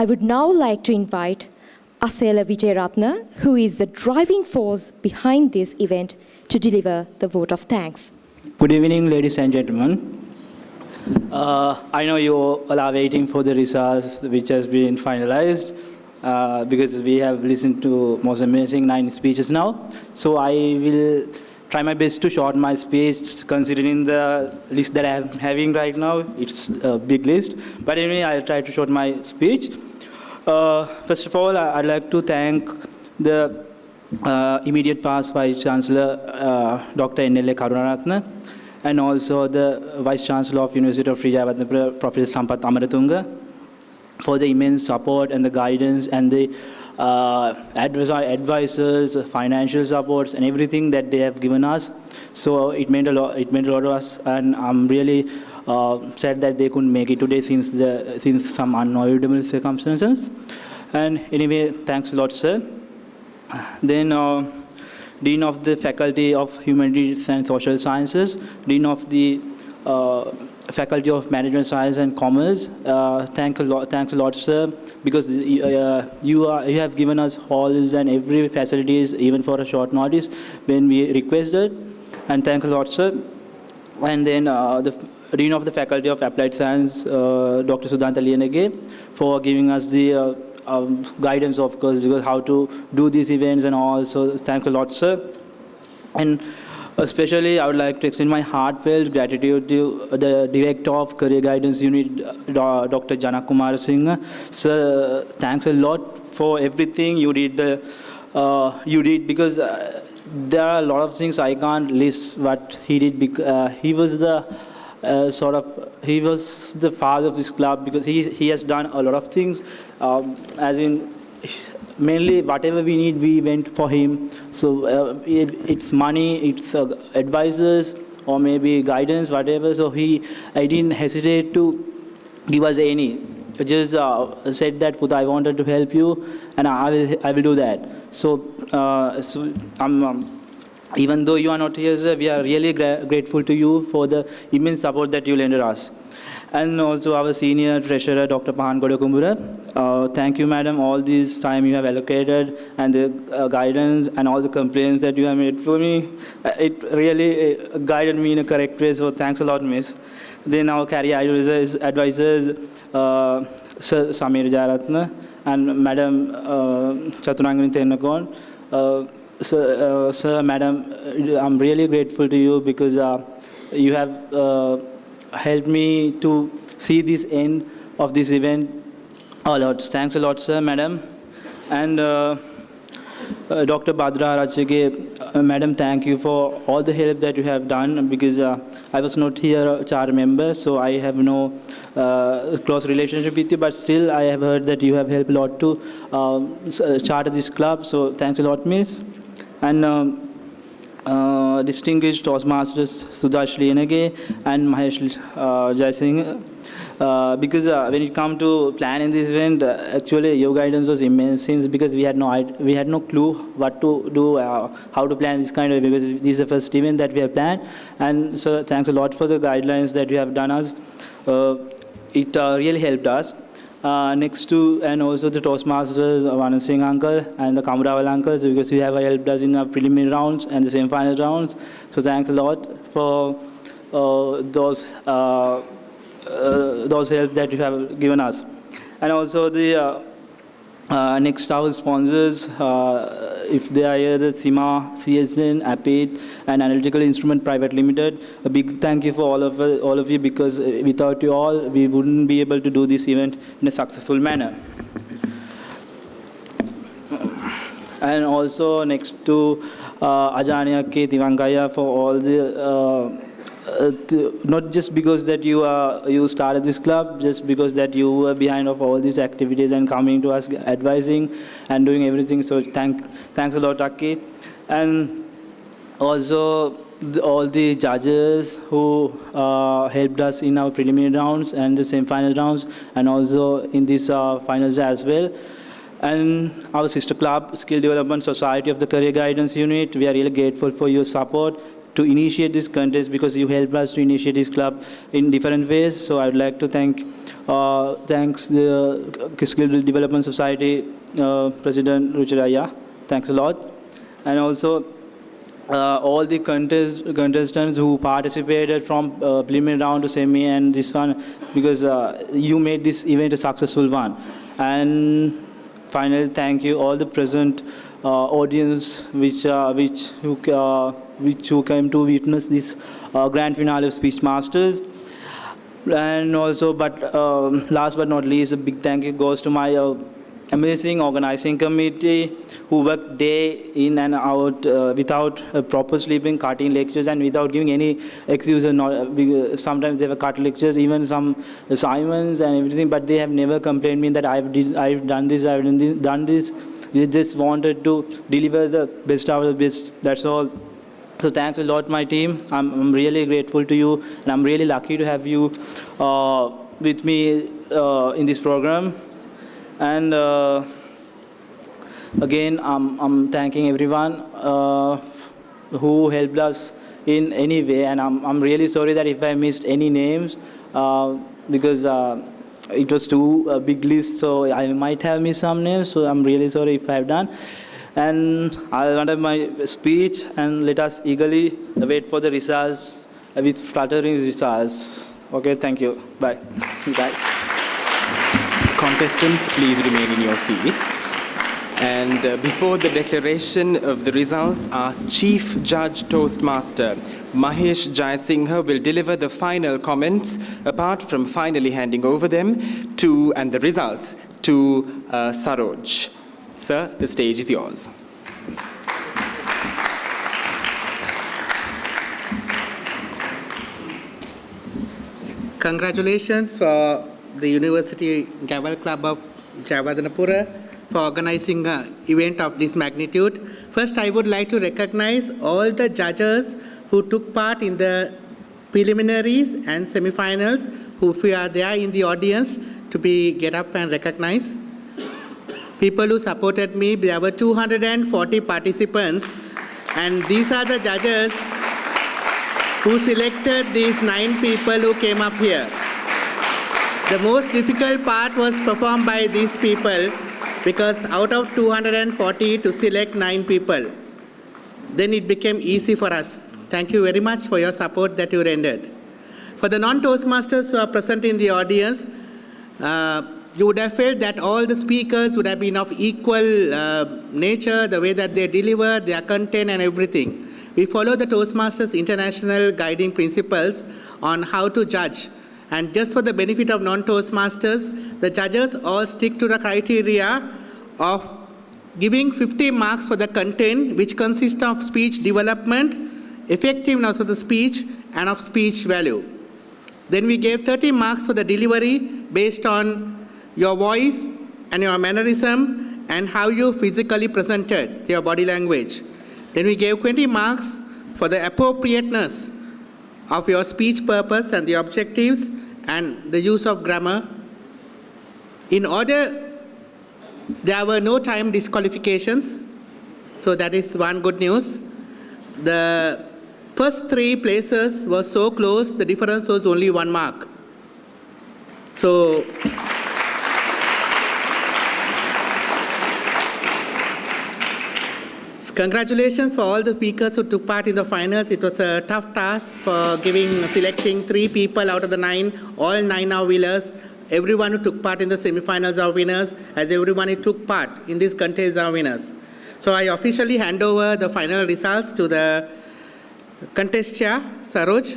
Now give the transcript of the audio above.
I would now like to invite Asela Vijayaratna, who is the driving force behind this event, to deliver the vote of thanks. Good evening, ladies and gentlemen. I know you all are waiting for the results which has been finalized because we have listened to most amazing 9 speeches now. So I will try my best to shorten my speech considering the list that I am having right now. It's a big list. But anyway, I'll try to shorten my speech. First of all, I'd like to thank the immediate past Vice Chancellor, Dr. N.L.A. Karunaratne, and also the Vice Chancellor of University of Sri Jayawardenepura, Professor Sampath Amaratunga, for the immense support and the guidance and the advisors, financial supports, and everything that they have given us. So it meant a lot. It meant a lot to us, and I'm really sad that they couldn't make it today since some unavoidable circumstances. And anyway, thanks a lot, sir. Then Dean of the Faculty of Humanities and Social Sciences, Dean of the Faculty of Management Science and Commerce. Thanks a lot, sir, because you have given us halls and every facilities, even for a short notice when we requested. And thanks a lot, sir. And then the Dean of the Faculty of Applied Science, Dr. Sudhanta Liyanage, for giving us the guidance, of course, because how to do these events and all. So thanks a lot, sir. And especially, I would like to extend my heartfelt gratitude to the Director of Career Guidance Unit, Dr. Janak Kumar Singh. Sir, thanks a lot for everything you did. Because there are a lot of things I can't list what he did. He was the he was the father of this club, because he has done a lot of things. As in, mainly whatever we need, we went for him. So it's money, it's advisors, or maybe guidance, whatever. So I didn't hesitate to give us any. Just said that, Puta, I wanted to help you, and I will do that. So even though you are not here, sir, we are really grateful to you for the immense support that you lended us. And also our senior treasurer, Dr. Pahan Godakumbura. Thank you, madam, all this time you have allocated, and the guidance and all the complaints that you have made for me. It really guided me in a correct way, so thanks a lot, miss. Then our career advisors, Sir Samir Jayaratna and Madam Chaturangani Tennakon. Sir, madam, I'm really grateful to you because you have helped me to see this end of this event a lot. Thanks a lot, sir, madam. And Dr. Badra Rachige, madam, thank you for all the help that you have done, because I was not here a CHAR member, so I have no close relationship with you, but still I have heard that you have helped a lot to charter this club, so thanks a lot, miss. And distinguished Toastmasters Sudash Liyanage and Mahesh Jaisingh, because when it comes to planning this event, actually your guidance was immense, since because we had no clue what to do, how to plan this kind of, because this is the first event that we have planned. And so thanks a lot for the guidelines that you have done us. It really helped us. Next to, and also the Toastmasters, Vanand Singh uncle and the Kamrawal uncles, because you have helped us in the preliminary rounds and the semi-final rounds. So thanks a lot for those help that you have given us. And also the next our sponsors, if they are here, the CIMA, CSN, APID, and Analytical Instrument Private Limited. A big thank you for all of you, because without you all, we wouldn't be able to do this event in a successful manner. And also next to Ajania K. Tivankaya for all the not just because that you started this club, just because that you were behind of all these activities and coming to us, advising and doing everything. So thanks a lot, Aki. And also all the judges who helped us in our preliminary rounds and the semi-final rounds, and also in these finals as well. And our sister club, Skill Development Society of the Career Guidance Unit, we are really grateful for your support. to initiate this contest, because you helped us to initiate this club in different ways. So I would like to thanks the Skill Development Society President Ruchiraya. Thanks a lot. And also all the contestants who participated from preliminary round to semi and this one, because you made this event a successful one. And finally, thank you all the present audience which who came to witness this grand finale of Speech Masters. And also, last but not least, a big thank you goes to my amazing organizing committee who worked day in and out without proper sleeping, cutting lectures, and without giving any excuses. Sometimes they were cut lectures, even some assignments and everything, but they have never complained me that I've done this. They just wanted to deliver the best out of the best. That's all. So thanks a lot, my team. I'm really grateful to you, and I'm really lucky to have you with me in this program. And again, I'm thanking everyone who helped us in any way, and I'm really sorry that if I missed any names, because it was too big list, so I might have missed some names, so I'm really sorry if I've done. And I'll round up my speech, and let us eagerly wait for the results with fluttering results. Okay, thank you. Bye. Bye. Contestants, please remain in your seats. And before the declaration of the results, our Chief Judge Toastmaster, Mahesh Jayasinghe, will deliver the final comments, apart from finally handing over them to, and the results, to Saroj. Sir, the stage is yours. Congratulations for the University Gavel Club of Jayawardenepura for organizing an event of this magnitude. First, I would like to recognize all the judges who took part in the preliminaries and semifinals, who are there in the audience to get up and recognized. People who supported me, there were 240 participants, and these are the judges who selected these 9 people who came up here. The most difficult part was performed by these people, because out of 240 to select 9 people, then it became easy for us. Thank you very much for your support that you rendered. For the non-Toastmasters who are present in the audience, you would have felt that all the speakers would have been of equal nature, the way that they deliver, their content and everything. We follow the Toastmasters International guiding principles on how to judge. And just for the benefit of non-Toastmasters, the judges all stick to the criteria of giving 50 marks for the content, which consists of speech development, effectiveness of the speech, and of speech value. Then we gave 30 marks for the delivery based on your voice and your mannerism and how you physically presented your body language. Then we gave 20 marks for the appropriateness of your speech purpose and the objectives and the use of grammar. In order, there were no time disqualifications, so that is one good news. The first 3 places were so close, the difference was only 1 mark. So, congratulations for all the speakers who took part in the finals. It was a tough task for selecting 3 people out of the 9. All 9 are winners. Everyone who took part in the semifinals are winners, as everyone who took part in this contest are winners. So I officially hand over the final results to the contest chair, Saroj.